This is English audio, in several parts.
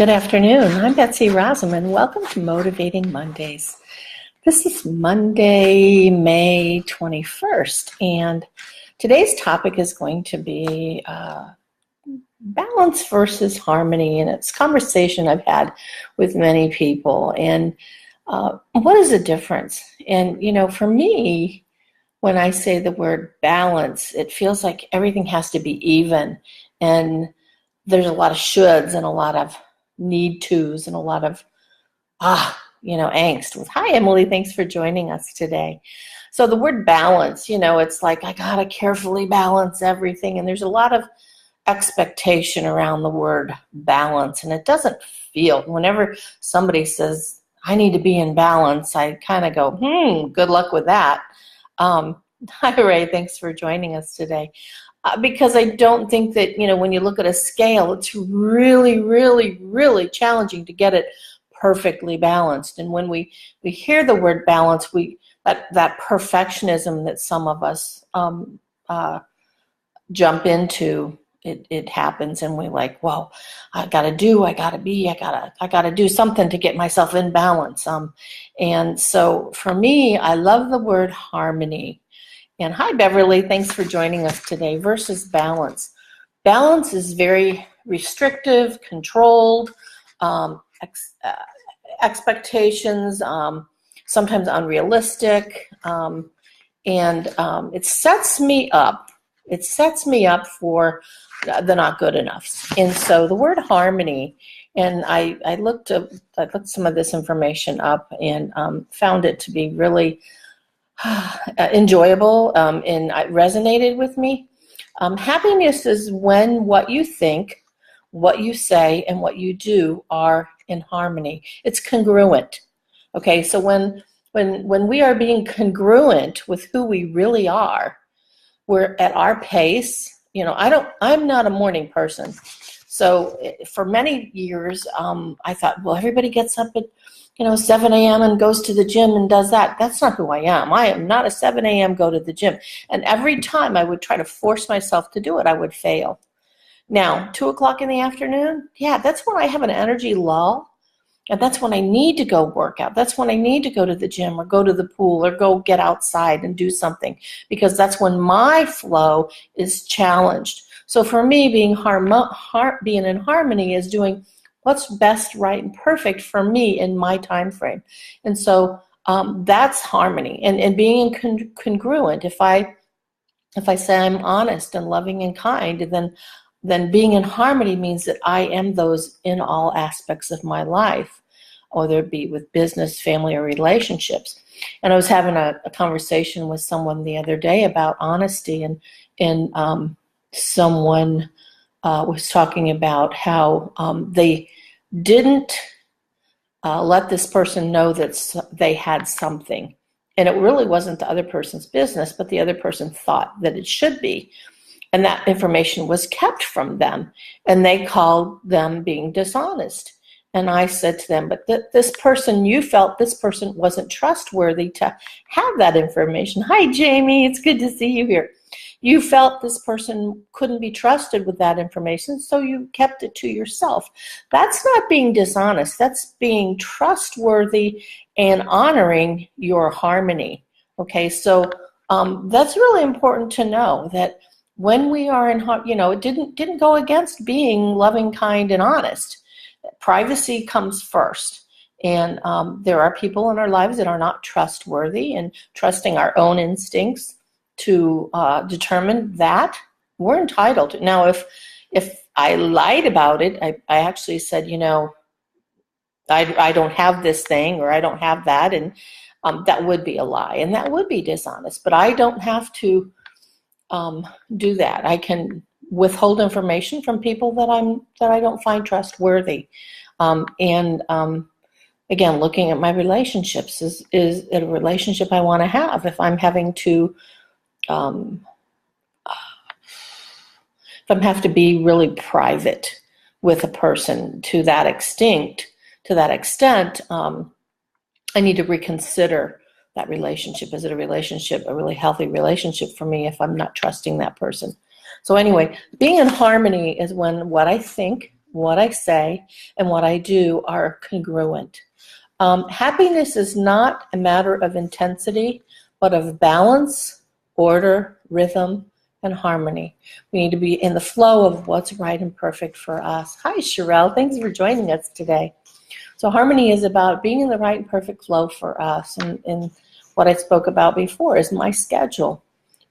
Good afternoon. I'm Betsy Rosamond. Welcome to Motivating Mondays. This is Monday, May 21st, and today's topic is going to be balance versus harmony, and it's a conversation I've had with many people. And what is the difference? And, for me, when I say the word balance, it feels like everything has to be even, and there's a lot of shoulds and a lot of need tos and a lot of angst. Hi, Emily. Thanks for joining us today. So the word balance, it's like I gotta carefully balance everything, and there's a lot of expectation around the word balance, and it doesn't feel. Whenever somebody says I need to be in balance, I kind of go, good luck with that. Hi, Ray. Thanks for joining us today. Because I don't think that, when you look at a scale, it's really, really, really challenging to get it perfectly balanced. And when we hear the word balance, that perfectionism that some of us jump into, it happens, and we're like, well, I gotta do something to get myself in balance. And so for me, I love the word harmony. And hi, Beverly. Thanks for joining us today. Versus balance. Balance is very restrictive, controlled, expectations, sometimes unrealistic, and it sets me up. It sets me up for the not good enough. And so the word harmony, and I looked some of this information up and found it to be really enjoyable, and it resonated with me. Happiness is when what you think, what you say, and what you do are in harmony. It's congruent. Okay, so when we are being congruent with who we really are, we're at our pace. I'm not a morning person. So for many years, I thought, well, everybody gets up at 7 a.m. and goes to the gym and does that. That's not who I am. I am not a 7 a.m. go to the gym. And every time I would try to force myself to do it, I would fail. Now, 2 o'clock in the afternoon, that's when I have an energy lull. And that's when I need to go work out. That's when I need to go to the gym or go to the pool or go get outside and do something, because that's when my flow is challenged. So for me, being in harmony is doing what's best, right, and perfect for me in my time frame. And so that's harmony, and being congruent. If I say I'm honest and loving and kind, then being in harmony means that I am those in all aspects of my life, whether it be with business, family, or relationships. And I was having a conversation with someone the other day about honesty, and someone was talking about how they didn't let this person know that they had something. And it really wasn't the other person's business, but the other person thought that it should be. And that information was kept from them. And they called them being dishonest. And I said to them, but you felt this person wasn't trustworthy to have that information. Hi, Jamie. It's good to see you here. You felt this person couldn't be trusted with that information, so you kept it to yourself. That's not being dishonest. That's being trustworthy and honoring your harmony. Okay, so that's really important to know, that when we are in, it didn't go against being loving, kind, and honest. Privacy comes first. And there are people in our lives that are not trustworthy, and trusting our own instincts to determine that we're entitled to. Now, if I lied about it, I actually said, I don't have this thing, or I don't have that, and that would be a lie, and that would be dishonest. But I don't have to do that. I can withhold information from people that I don't find trustworthy. Again, looking at my relationships, is it a relationship I want to have? If I'm having to if I have to be really private with a person to that extent, I need to reconsider that relationship. Is it a really healthy relationship for me if I'm not trusting that person? So anyway, being in harmony is when what I think, what I say, and what I do are congruent. Happiness is not a matter of intensity, but of balance, order, rhythm, and harmony. We need to be in the flow of what's right and perfect for us. Hi, Sherelle. Thanks for joining us today. So harmony is about being in the right and perfect flow for us. And what I spoke about before is my schedule.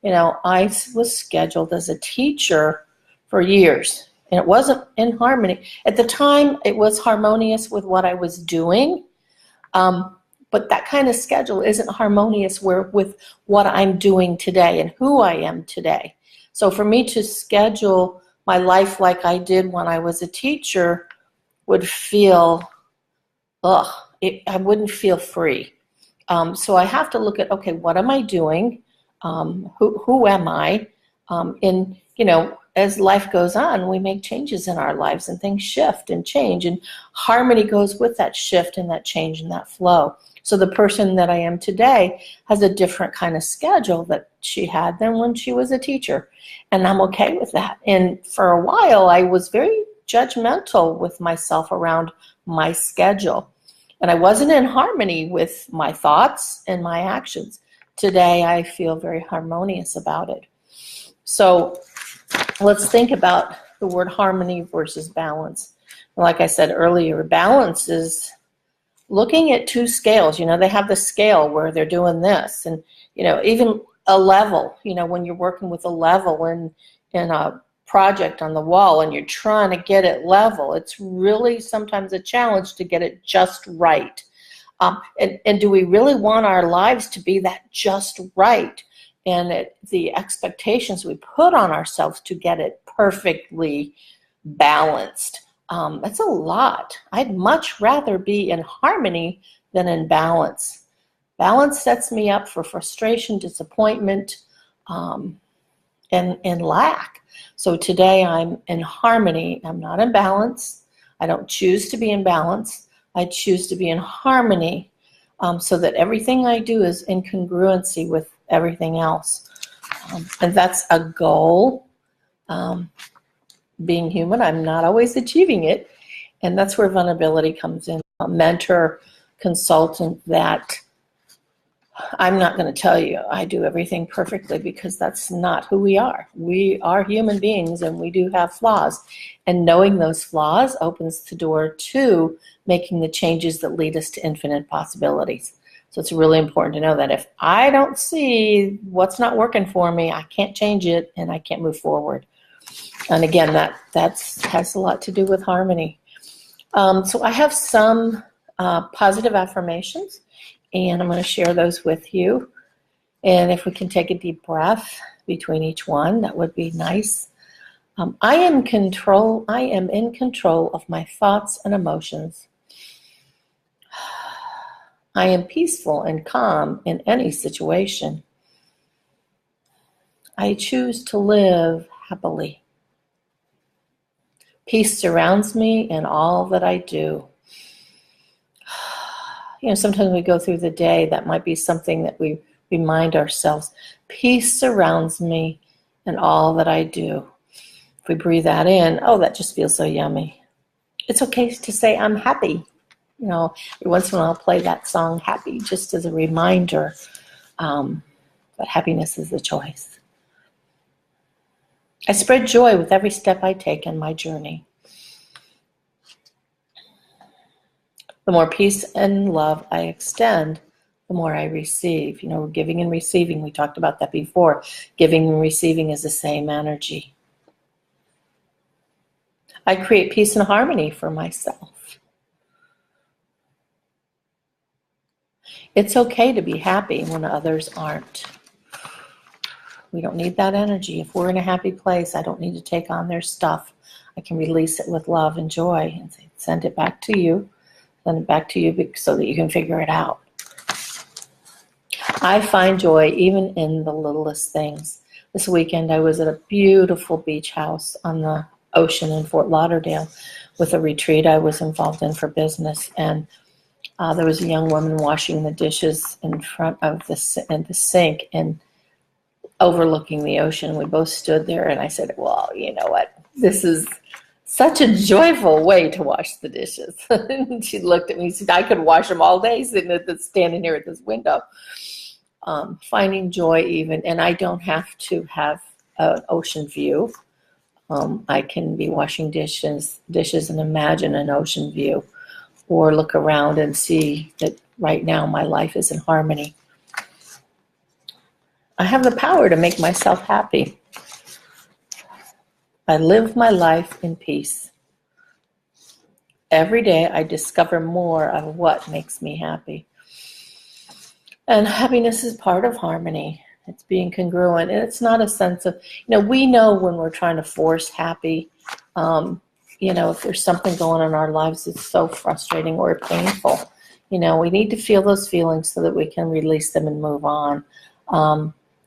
You know, I was scheduled as a teacher for years, and it wasn't in harmony. At the time, it was harmonious with what I was doing, but that kind of schedule isn't harmonious with what I'm doing today and who I am today. So for me to schedule my life like I did when I was a teacher would feel, I wouldn't feel free. So I have to look at, okay, what am I doing? Who am I? And, you know, as life goes on, we make changes in our lives and things shift and change, and harmony goes with that shift and that change and that flow. So the person that I am today has a different kind of schedule that she had than when she was a teacher, and I'm okay with that. And for a while, I was very judgmental with myself around my schedule, and I wasn't in harmony with my thoughts and my actions. Today, I feel very harmonious about it. So let's think about the word harmony versus balance. Like I said earlier, balance is looking at two scales. You know, they have the scale where they're doing this, and, you know, even a level, you know, when you're working with a level in a project on the wall and you're trying to get it level, it's really sometimes a challenge to get it just right. And do we really want our lives to be that just right? And the expectations we put on ourselves to get it perfectly balanced, that's a lot. I'd much rather be in harmony than in balance. Balance sets me up for frustration, disappointment, and lack. So today I'm in harmony. I'm not in balance. I don't choose to be in balance. I choose to be in harmony, so that everything I do is in congruency with everything else. And that's a goal. Being human, I'm not always achieving it. And that's where vulnerability comes in. A mentor, consultant, that I'm not going to tell you I do everything perfectly, because that's not who we are. We are human beings, and we do have flaws. And knowing those flaws opens the door to making the changes that lead us to infinite possibilities. So it's really important to know that if I don't see what's not working for me, I can't change it and I can't move forward. And again, that has a lot to do with harmony. So I have some positive affirmations, and I'm going to share those with you. And if we can take a deep breath between each one, that would be nice. I am in control of my thoughts and emotions. I am peaceful and calm in any situation. I choose to live happily. Peace surrounds me in all that I do. You know, sometimes we go through the day, that might be something that we remind ourselves. Peace surrounds me in all that I do. If we breathe that in, oh, that just feels so yummy. It's okay to say I'm happy. You know, every once in a while I'll play that song Happy, just as a reminder that happiness is the choice. I spread joy with every step I take in my journey. The more peace and love I extend, the more I receive. You know, giving and receiving, we talked about that before. Giving and receiving is the same energy. I create peace and harmony for myself. It's okay to be happy when others aren't. We don't need that energy. If we're in a happy place, I don't need to take on their stuff. I can release it with love and joy and send it back to you. Send it back to you so that you can figure it out. I find joy even in the littlest things. This weekend I was at a beautiful beach house on the ocean in Fort Lauderdale with a retreat I was involved in for business. And there was a young woman washing the dishes in front of the sink and overlooking the ocean. We both stood there, and I said, well, you know what? This is such a joyful way to wash the dishes. She looked at me and said, I could wash them all day standing here at this window. Finding joy even, and I don't have to have an ocean view. I can be washing dishes and imagine an ocean view, or look around and see that right now my life is in harmony. I have the power to make myself happy. I live my life in peace. Every day I discover more of what makes me happy. And happiness is part of harmony. It's being congruent. And it's not a sense of, we know when we're trying to force happy, if there's something going on in our lives that's so frustrating or painful, we need to feel those feelings so that we can release them and move on.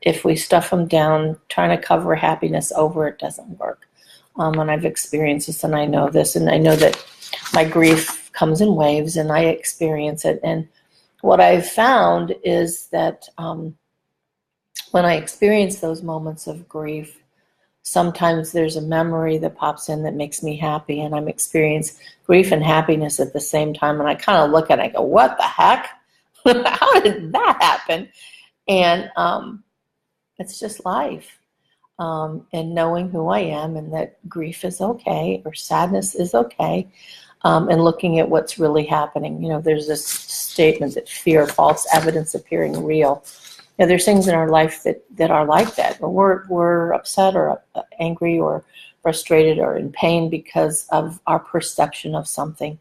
If we stuff them down, trying to cover happiness over, it doesn't work. And I've experienced this, and I know this, and I know that my grief comes in waves, and I experience it. And what I've found is that when I experience those moments of grief, sometimes there's a memory that pops in that makes me happy, and I'm experiencing grief and happiness at the same time. And I kind of look at it and I go, what the heck? How did that happen? And it's just life. And knowing who I am, and that grief is okay, or sadness is okay, and looking at what's really happening. There's this statement that fear, false evidence appearing real. There's things in our life that are like that. We're upset or angry or frustrated or in pain because of our perception of something.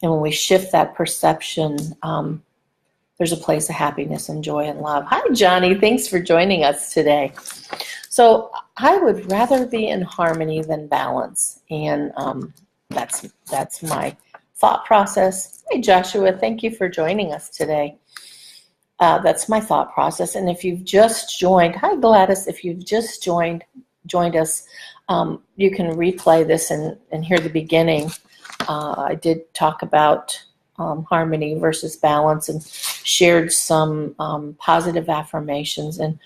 And when we shift that perception, there's a place of happiness and joy and love. Hi, Johnny. Thanks for joining us today. So I would rather be in harmony than balance. And that's my thought process. Hey, Joshua. Thank you for joining us today. That's my thought process. And if you've just joined, hi, Gladys. If you've just joined us, you can replay this and hear the beginning. I did talk about harmony versus balance, and shared some positive affirmations. And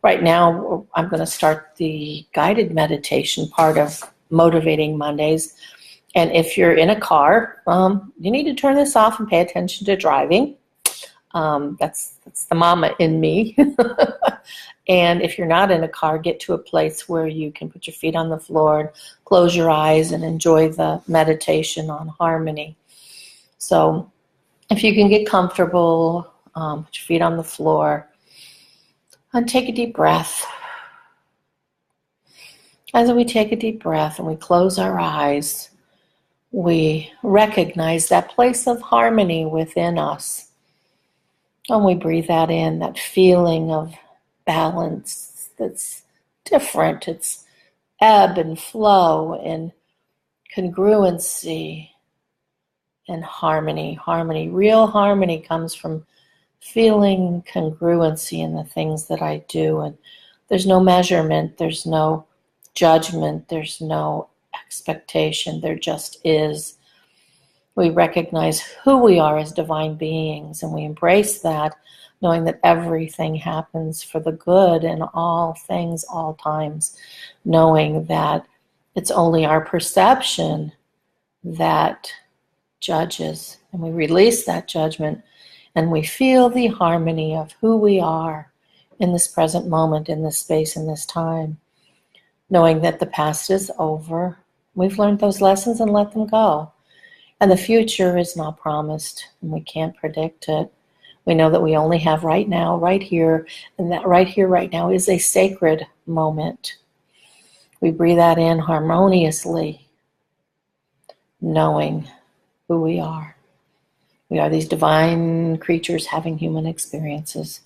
right now I'm going to start the guided meditation part of Motivating Mondays. And if you're in a car, you need to turn this off and pay attention to driving. That's the mama in me. And if you're not in a car, get to a place where you can put your feet on the floor and close your eyes and enjoy the meditation on harmony. So if you can get comfortable, put your feet on the floor and take a deep breath. As we take a deep breath and we close our eyes, we recognize that place of harmony within us. And we breathe that in, that feeling of balance that's different. It's ebb and flow and congruency and harmony. Harmony, real harmony comes from feeling congruency in the things that I do. And there's no measurement, there's no judgment, there's no expectation, there just is. We recognize who we are as divine beings, and we embrace that, knowing that everything happens for the good in all things, all times, knowing that it's only our perception that judges, and we release that judgment, and we feel the harmony of who we are in this present moment, in this space, in this time, knowing that the past is over. We've learned those lessons and let them go. And the future is not promised, and we can't predict it. We know that we only have right now, right here, and that right here, right now is a sacred moment. We breathe that in harmoniously, knowing who we are. We are these divine creatures having human experiences.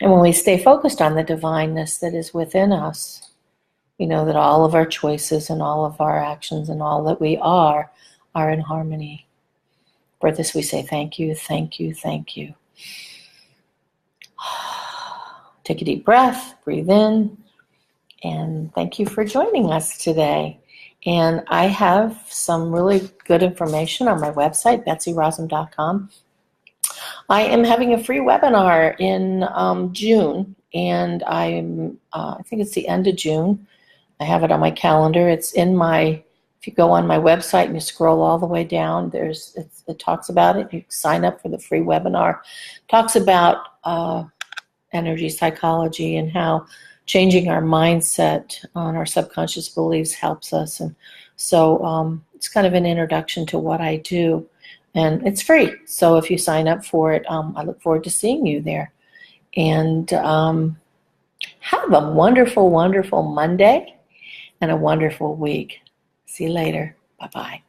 And when we stay focused on the divineness that is within us, we know that all of our choices and all of our actions and all that we are in harmony. For this we say thank you, thank you, thank you. Take a deep breath, breathe in, and thank you for joining us today. And I have some really good information on my website, betsyrosum.com. I am having a free webinar in June, and I think it's the end of June. I have it on my calendar. It's in my, if you go on my website and you scroll all the way down, it talks about it. You sign up for the free webinar. It talks about energy psychology and how changing our mindset on our subconscious beliefs helps us. And so it's kind of an introduction to what I do. And it's free. So if you sign up for it, I look forward to seeing you there. And have a wonderful, wonderful Monday and a wonderful week. See you later. Bye-bye.